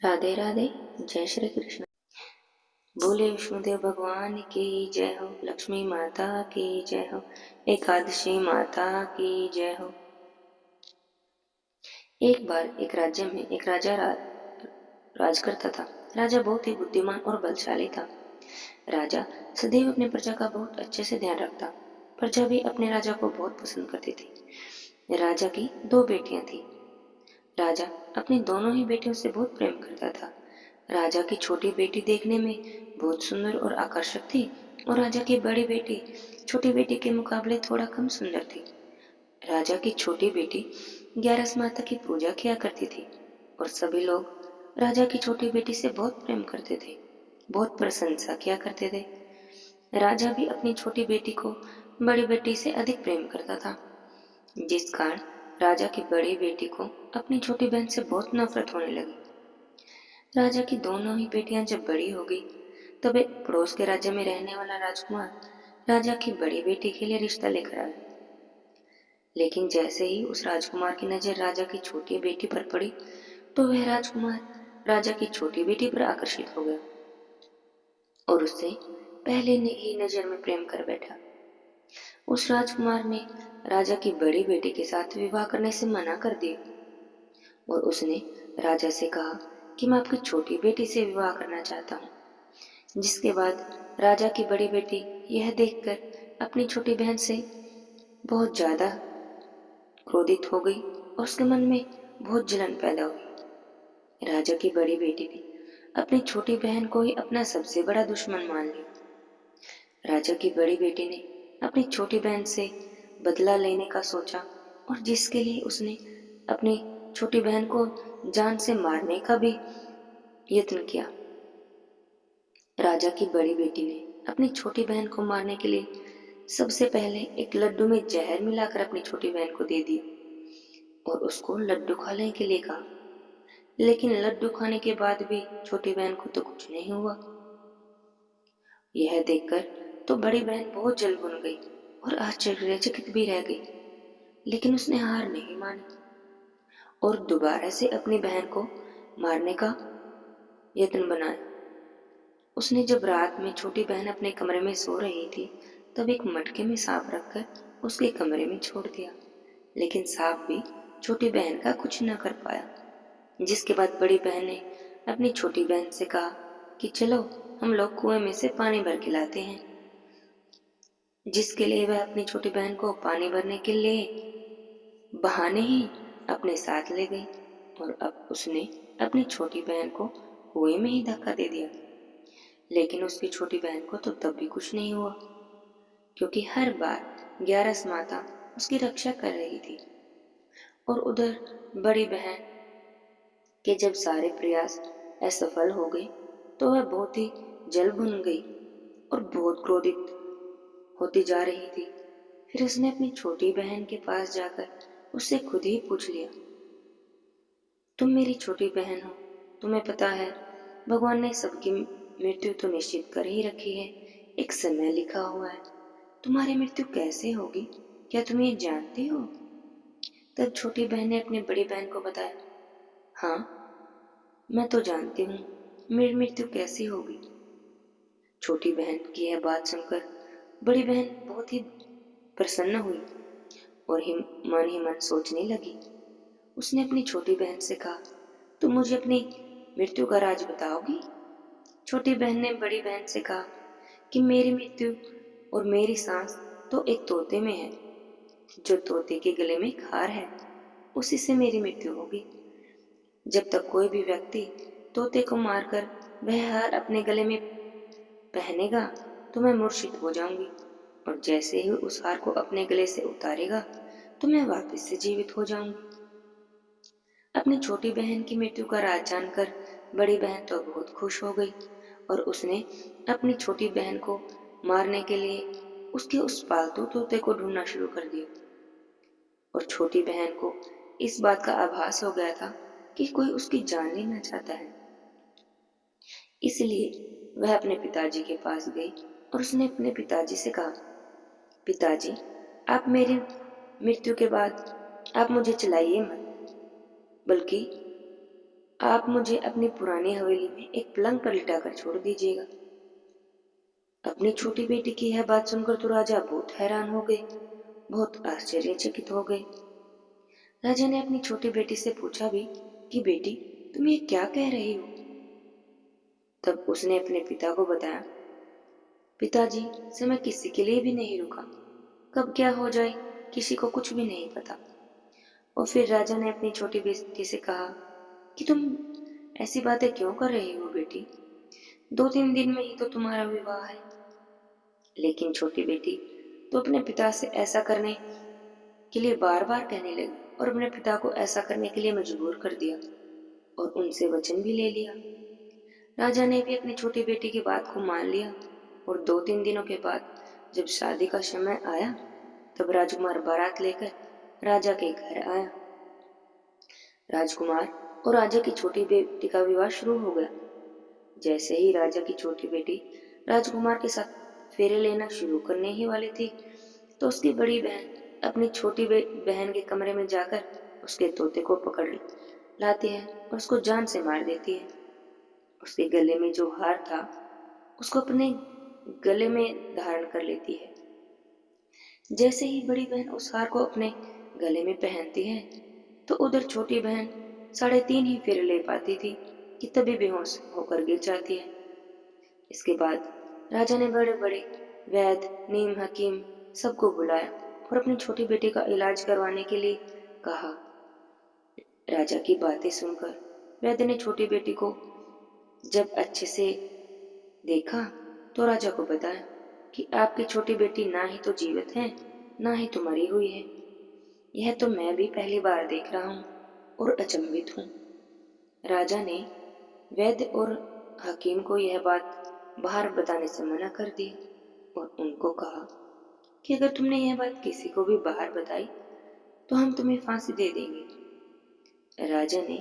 राधे राधे। जय श्री कृष्ण। बोले विष्णुदेव भगवान की जय हो, लक्ष्मी माता की जय हो, एकादशी माता की जय हो। एक बार एक राज्य में एक राजा राज करता था। राजा बहुत ही बुद्धिमान और बलशाली था। राजा सदैव अपने प्रजा का बहुत अच्छे से ध्यान रखता। प्रजा भी अपने राजा को बहुत पसंद करती थी। राजा की दो बेटियां थी। राजा अपनी दोनों ही बेटियों से बहुत प्रेम करता था। राजा की छोटी बेटी देखने में बहुत सुंदर और आकर्षक थी और राजा की बड़ी बेटी छोटी बेटी के मुकाबले थोड़ा कम सुंदर थी। राजा की छोटी बेटी 11 माता की पूजा किया करती थी और सभी लोग राजा की छोटी बेटी से बहुत प्रेम करते थे, बहुत प्रशंसा किया करते थे। राजा भी अपनी छोटी बेटी को बड़ी बेटी से अधिक प्रेम करता था, जिस कारण राजा की बड़ी बेटी को अपनी छोटी बहन से बहुत नफरत होने लगी। राजा की दोनों ही बेटियां जब बड़ी हो गई तब एक पड़ोस के राज्य में रहने वाला राजकुमार राजा की बड़ी बेटी के लिए रिश्ता लेकर आया। लेकिन जैसे ही उस राजकुमार की नजर राजा की छोटी बेटी पर पड़ी तो वह राजकुमार राजा की छोटी बेटी पर आकर्षित हो गया और उससे पहले ही नजर में प्रेम कर बैठा। उस राजकुमार ने राजा की बड़ी बेटी के साथ विवाह करने से मना कर दिया और उसने राजा से कहा कि मैं आपकी छोटी बेटी से विवाह करना चाहता हूँ। जिसके बाद राजा की बड़ी बेटी यह देखकर अपनी छोटी बहन से बहुत ज्यादा क्रोधित हो गई और उसके मन में बहुत जलन पैदा हुई। राजा की बड़ी बेटी ने अपनी छोटी बहन को ही अपना सबसे बड़ा दुश्मन मान लिया। राजा की बड़ी बेटी ने अपनी छोटी बहन से बदला लेने का सोचा और जिसके लिए उसने अपनी छोटी बहन को जान से मारने का भी यत्न किया। राजा की बड़ी बेटी ने अपनी छोटी बहन को मारने के लिए सबसे पहले एक लड्डू में जहर मिलाकर अपनी छोटी बहन को दे दिया और उसको लड्डू खाने के लिए कहा। लेकिन लड्डू खाने के बाद भी छोटी बहन को तो कुछ नहीं हुआ। यह देखकर तो बड़ी बहन बहुत जल भुन गई और आश्चर्यचकित भी रह गई, लेकिन उसने हार नहीं मानी और दोबारा से अपनी बहन को मारने का यत्न बनाया। उसने जब रात में छोटी बहन अपने कमरे में सो रही थी तब एक मटके में सांप रखकर उसके कमरे में छोड़ दिया, लेकिन सांप भी छोटी बहन का कुछ न कर पाया। जिसके बाद बड़ी बहन ने अपनी छोटी बहन से कहा कि चलो हम लोग कुएं में से पानी भर के लाते हैं। जिसके लिए वह अपनी छोटी बहन को पानी भरने के लिए बहाने ही अपने साथ ले गई और अब उसने अपनी छोटी बहन को कुएं में ही धक्का दे दिया। लेकिन उसकी छोटी बहन को तो तब भी कुछ नहीं हुआ, क्योंकि हर बार 11 माता उसकी रक्षा कर रही थी। और उधर बड़ी बहन के जब सारे प्रयास असफल हो गए तो वह बहुत ही जल भुन गई और बहुत क्रोधित होती जा रही थी। फिर उसने अपनी छोटी बहन के पास जाकर उससे खुद ही पूछ लिया, तुम मेरी छोटी बहन हो, तुम्हें पता है भगवान ने सबकी मृत्यु तो निश्चित कर ही रखी है, एक समय लिखा हुआ है, तुम्हारी मृत्यु कैसे होगी, क्या तुम ये जानती हो? तब छोटी बहन ने अपनी बड़ी बहन को बताया, हाँ मैं तो जानती हूँ मेरी मृत्यु कैसी होगी। छोटी बहन की यह बात सुनकर बड़ी बहन बहुत ही प्रसन्न हुई और मन ही मन सोचने लगी। उसने अपनी छोटी बहन से कहा, तुम मुझे अपनी मृत्यु का राज बताओगी? छोटी बहन ने बड़ी बहन से कहा कि मेरी मृत्यु और मेरी सांस तो एक तोते में है। जो तोते के गले में खार है उसी से मेरी मृत्यु होगी। जब तक कोई भी व्यक्ति तोते को मारकर वह हार अपने गले में पहनेगा तो मैं मूर्छित हो जाऊंगी और जैसे ही उस हार को अपने गले से उतारेगा तो मैं वापस से जीवित हो जाऊंगी। अपनी छोटी बहन की मृत्यु का राज जानकर बड़ी बहन तो बहुत खुश हो गई और उसने अपनी छोटी बहन को मारने के लिए उसके उस पालतू तोते को ढूंढना शुरू कर दिया। और छोटी बहन को इस बात का आभास हो गया था कि कोई उसकी जान लेना चाहता है, इसलिए वह अपने पिताजी के पास गई और उसने अपने पिताजी से कहा, पिताजी आप मेरी मृत्यु के बाद आप मुझे चलाइए मत, बल्कि आप मुझे अपनी पुरानी हवेली में एक पलंग पर लिटाकर छोड़ दीजिएगा। अपनी छोटी बेटी की यह बात सुनकर तो राजा बहुत हैरान हो गए, बहुत आश्चर्यचकित हो गए। राजा ने अपनी छोटी बेटी से पूछा भी कि बेटी, तुम ये क्या कह रही हो? तब उसने अपने पिता को बताया, पिताजी, समय किसी के लिए भी नहीं रुका, कब क्या हो जाए किसी को कुछ भी नहीं पता। और फिर राजा ने अपनी छोटी बेटी से कहा कि तुम ऐसी बातें क्यों कर रही हो बेटी, 2-3 दिन में ही तो तुम्हारा विवाह है। लेकिन छोटी बेटी तो अपने पिता से ऐसा करने के लिए बार बार कहने लगी और अपने पिता को ऐसा करने के लिए मजबूर कर दिया और उनसे वचन भी ले लिया। राजा ने भी अपनी छोटी बेटी की बात को मान लिया और 2-3 दिनों के बाद जब शादी का समय आया, तब राजकुमार बारात लेकर राजा के घर आया। राजकुमार और राजा की छोटी बेटी का विवाह शुरू हो गया। जैसे ही राजा की छोटी बेटी राजकुमार के साथ फेरे लेना शुरू करने ही वाली थी, तो उसकी बड़ी बहन अपनी छोटी बहन के कमरे में जाकर उसके तोते को पकड़ लाती है और उसको जान से मार देती है। उसके गले में जो हार था उसको अपने गले में धारण कर लेती है। जैसे ही बड़ी बहन उस हार को अपने गले में पहनती है, तो उधर छोटी बहन 3.5 ही फेरे ले पाती थी कि तभी बेहोश होकर गिर जाती है। इसके बाद राजा ने बड़े बड़े वैद्य, नीम हकीम सबको बुलाया और अपनी छोटी बेटी का इलाज करवाने के लिए कहा। राजा की बातें सुनकर वैद्य ने छोटी बेटी को जब अच्छे से देखा, तो राजा को बताया कि आपकी छोटी बेटी ना ही तो जीवित है, ना ही तो मरी हुई है। यह तो मैं भी पहली बार देख रहा हूँ और अचंभित हूँ। राजा ने वैद्य और हकीम को यह बात बाहर बताने से मना कर दिया और उनको कहा कि अगर तुमने यह बात किसी को भी बाहर बताई तो हम तुम्हें फांसी दे देंगे। राजा ने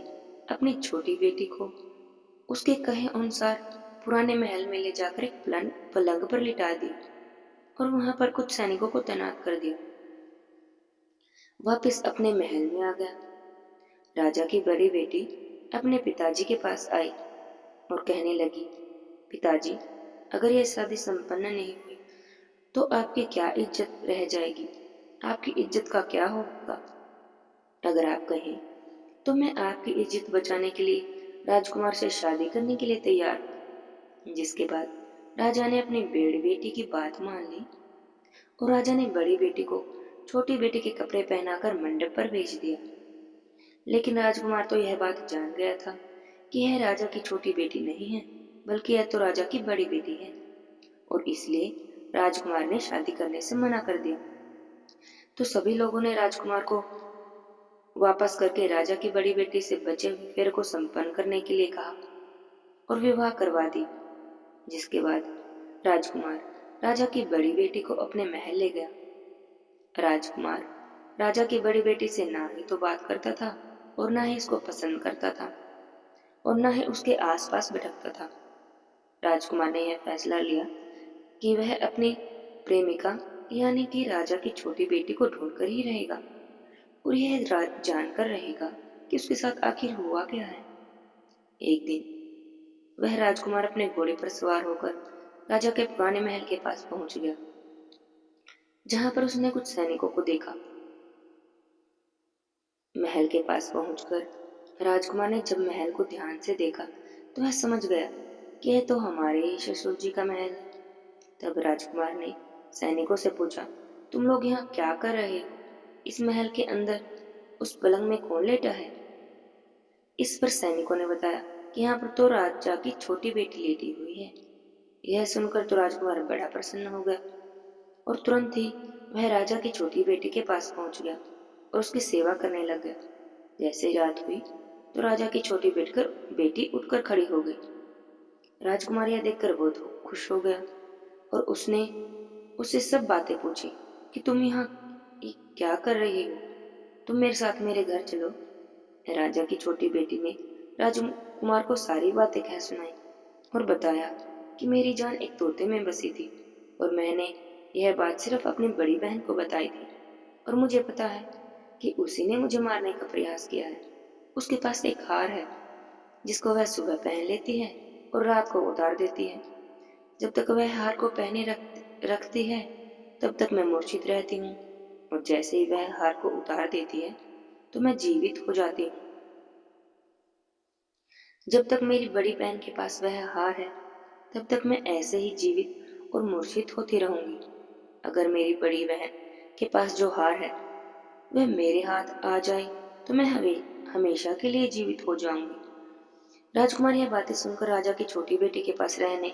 अपनी छोटी बेटी को उसके कहे अनुसार पुराने महल में ले जाकर एक पलंग पर लिटा दिया और वहां पर कुछ सैनिकों को तैनात कर दिया। वापस अपने महल में आ गया। राजा की बड़ी बेटी अपने पिताजी के पास आई और कहने लगी, पिताजी, अगर यह शादी संपन्न नहीं हुई तो आपकी क्या इज्जत रह जाएगी, आपकी इज्जत का क्या होगा? अगर आप कहें तो मैं आपकी इज्जत बचाने के लिए राजकुमार से शादी करने के लिए तैयार हूँ। जिसके बाद राजा ने अपनी बड़ी बेटी की बात मान ली और राजा ने बड़ी बेटी को छोटी बेटी के कपड़े पहनाकर मंडप पर भेज दिया। लेकिन राजकुमार तो यह बात जान गया था कि यह राजा की छोटी बेटी नहीं है, बल्कि यह तो राजा की बड़ी बेटी है, और इसलिए राजकुमार ने शादी करने से मना कर दिया। तो सभी लोगों ने राजकुमार को वापस करके राजा की बड़ी बेटी से बचे हुए फेरे को संपन्न करने के लिए कहा और विवाह करवा दी। जिसके बाद राजकुमार राजा की बड़ी बेटी को अपने महल ले गया। राजकुमार राजा की बड़ी बेटी से ना ही तो बात करता था और ना ही इसको पसंद करता था और ना ही उसके आसपास भटकता था। राजकुमार ने यह फैसला लिया कि वह अपनी प्रेमिका यानी कि राजा की छोटी बेटी को ढूंढकर ही रहेगा और यह जानकर रहेगा कि उसके साथ आखिर हुआ क्या है। एक दिन वह राजकुमार अपने घोड़े पर सवार होकर राजा के पुराने महल के पास पहुंच गया, जहां पर उसने कुछ सैनिकों को देखा। महल के पास पहुंचकर राजकुमार ने जब महल को ध्यान से देखा तो वह समझ गया कि यह तो हमारे ही ससुर जी का महल है। तब राजकुमार ने सैनिकों से पूछा, तुम लोग यहाँ क्या कर रहे हो? इस महल के अंदर उस पलंग में कौन लेटा है? इस पर सैनिकों ने बताया कि यहाँ पर तो राजा की छोटी बेटी लेटी हुई है। यह सुनकर तो राजकुमार बड़ा प्रसन्न हो गया और तुरंत ही वह राजा की छोटी बेटी के पास पहुंच गया और उसकी सेवा करने लग गया। जैसे ही रात हुई तो राजा की छोटी बेटी उठकर खड़ी हो गई। राजकुमार यह देखकर बहुत खुश हो गया और उसने उससे सब बातें पूछी कि तुम यहाँ क्या कर रही हो, तुम मेरे साथ मेरे घर चलो। राजा की छोटी बेटी ने राजकुमार को सारी बातें कह सुनाई और बताया कि मेरी जान एक तोते में बसी थी और मैंने यह बात सिर्फ अपनी बड़ी बहन को बताई थी और मुझे पता है कि उसी ने मुझे मारने का प्रयास किया है। उसके पास एक हार है जिसको वह सुबह पहन लेती है और रात को उतार देती है। जब तक वह हार को पहने रखती है तब तक मैं मूर्छित रहती हूँ, और जैसे ही वह हार को उतार देती है तो मैं जीवित हो जाती हूँ। जब तक मेरी बड़ी बहन के पास वह हार है तब तक मैं ऐसे ही जीवित और मूर्छित होती रहूंगी। अगर मेरी बड़ी बहन के पास जो हार है वह मेरे हाथ आ जाए तो मैं हमेशा के लिए जीवित हो जाऊंगी। राजकुमार यह बातें सुनकर राजा की छोटी बेटी के पास रहने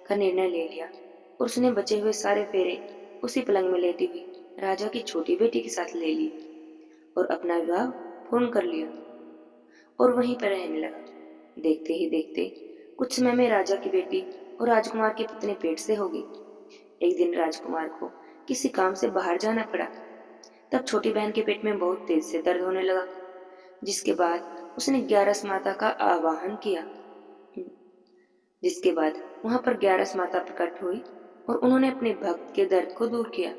का निर्णय ले लिया और उसने बचे हुए सारे फेरे उसी पलंग में लेटी हुई राजा की छोटी बेटी के साथ ले लिए और अपना विवाह पूर्ण कर लिया और वहीं पर रहने लगा। देखते ही देखते कुछ समय में राजा की बेटी और राजकुमार की पत्नी पेट से हो गई। एक दिन राजकुमार को किसी काम से बाहर जाना पड़ा। तब छोटी बहन के पेट में बहुत तेज से दर्द होने लगा, जिसके बाद उसने 11 माता का आवाहन किया। जिसके बाद वहां पर 11 माता प्रकट हुई और उन्होंने अपने भक्त के दर्द को दूर किया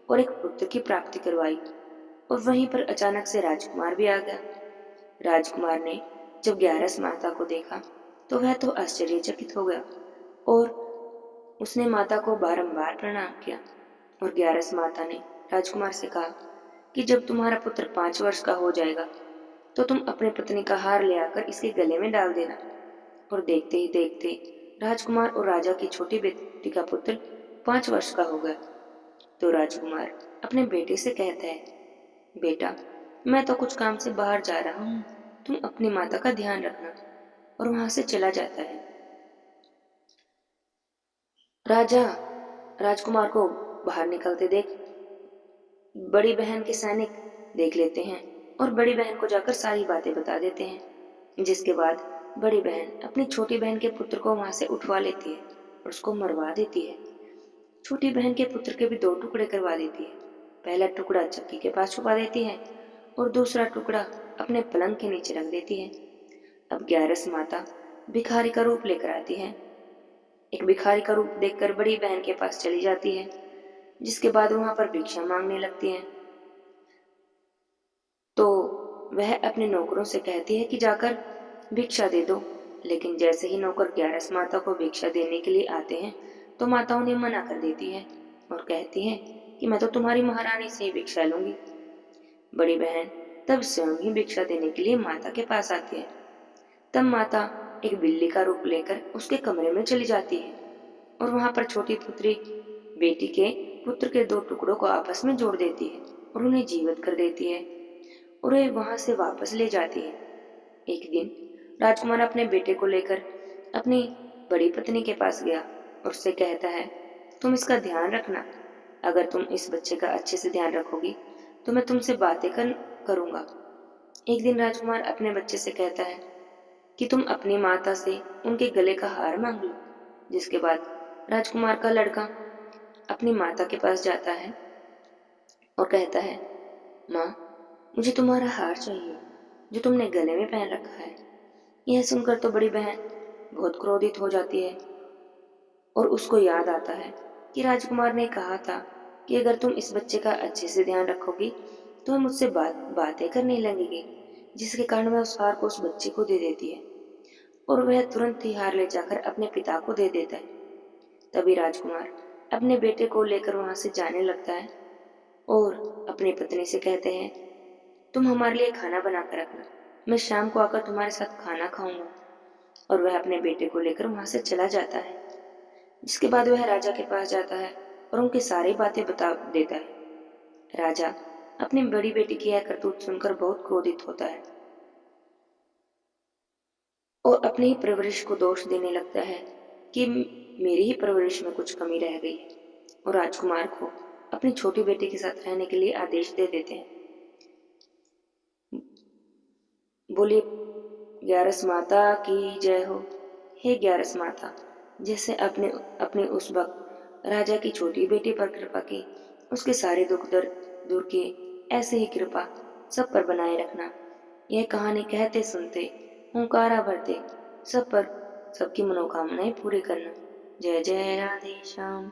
और एक पुत्र की प्राप्ति करवाई। और वहीं पर अचानक से राजकुमार भी आ गया। राजकुमार ने जब 11 माता को देखा तो वह तो आश्चर्यचकित हो गया और उसने माता को बारंबार प्रणाम किया। और 11 माता ने राजकुमार से कहा कि जब तुम्हारा पुत्र 5 वर्ष का हो जाएगा तो तुम अपने पत्नी का हार ले आकर इसके गले में डाल देना। और देखते ही देखते राजकुमार और राजा की छोटी बेटी का पुत्र 5 वर्ष का हो गया। तो राजकुमार अपने बेटे से कहता है, बेटा, मैं तो कुछ काम से बाहर जा रहा हूँ, तुम अपनी माता का ध्यान रखना। और वहां से चला जाता है। राजा राजकुमार को बाहर निकलते देख बड़ी बहन के सैनिक देख लेते हैं और बड़ी बहन को जाकर सारी बातें बता देते हैं। जिसके बाद बड़ी बहन अपनी छोटी बहन के पुत्र को वहां से उठवा लेती है और उसको मरवा देती है। छोटी बहन के पुत्र के भी 2 टुकड़े करवा देती है। पहला टुकड़ा चक्की के पास छुपा देती है और दूसरा टुकड़ा अपने पलंग के नीचे रख देती है। अब 11 माता भिखारी का रूप लेकर आती है। एक भिखारी का रूप देखकर बड़ी बहन के पास चली जाती है, जिसके बाद वहां पर भिक्षा मांगने लगती है। तो वह अपने नौकरों से कहती है कि जाकर भिक्षा दे दो। लेकिन जैसे ही नौकर 11 माता को भिक्षा देने के लिए आते हैं तो माता उन्हें मना कर देती है और कहती है कि मैं तो तुम्हारी महारानी से ही भिक्षा लूंगी। बड़ी बहन तब स्वयं ही भिक्षा देने के लिए माता के पास आती है। तब माता एक बिल्ली का रूप लेकर उसके कमरे में चली जाती है और वहां पर छोटी पुत्री बेटी के पुत्र के 2 टुकड़ों को आपस में जोड़ देती है और उन्हें जीवित कर देती है और वे वहां से वापस ले जाती है। एक दिन राजकुमार अपने बेटे को लेकर अपनी बड़ी पत्नी के पास गया और उससे कहता है, तुम इसका ध्यान रखना। अगर तुम इस बच्चे का अच्छे से ध्यान रखोगी तो मैं तुमसे बातें करूंगा। एक दिन राजकुमार अपने बच्चे से कहता है कि तुम अपनी माता से उनके गले का हार मांग लो। जिसके बाद राजकुमार का लड़का अपनी माता के पास जाता है और कहता है, माँ, मुझे तुम्हारा हार चाहिए जो तुमने गले में पहन रखा है। यह सुनकर तो बड़ी बहन बहुत क्रोधित हो जाती है और उसको याद आता है कि राजकुमार ने कहा था कि अगर तुम इस बच्चे का अच्छे से ध्यान रखोगी तो वह मुझसे बातें करने लगेगी, जिसके कारण वह उस हार को उस बच्चे को दे देती है और वह तुरंत ही हार ले जाकर अपने पिता को दे देता है। तभी राजकुमार अपने बेटे को लेकर वहां से जाने लगता है और अपनी पत्नी से कहते हैं, तुम हमारे लिए खाना बना कर रखना, मैं शाम को आकर तुम्हारे साथ खाना खाऊंगा। और वह अपने बेटे को लेकर वहां से चला जाता है। जिसके बाद वह राजा के पास जाता है और उनकी सारी बातें बता देता है। राजा अपनी बड़ी बेटी की यह करतूत सुनकर बहुत क्रोधित होता है और अपनी ही परवरिश को दोष देने लगता है कि मेरी ही परवरिश में कुछ कमी रह गई है, और राजकुमार को अपनी छोटी बेटी के साथ रहने के लिए आदेश दे देते हैं। बोलिए 11 माता की जय हो। हे 11 माता, जैसे अपने अपने उस वक्त राजा की छोटी बेटी पर कृपा की, उसके सारे दुख दर्द दूर किए, ऐसे ही कृपा सब पर बनाए रखना। यह कहानी कहते सुनते हुंकारा भरते सब पर सबकी मनोकामनाएं पूरी करना। जय जय राधे श्याम।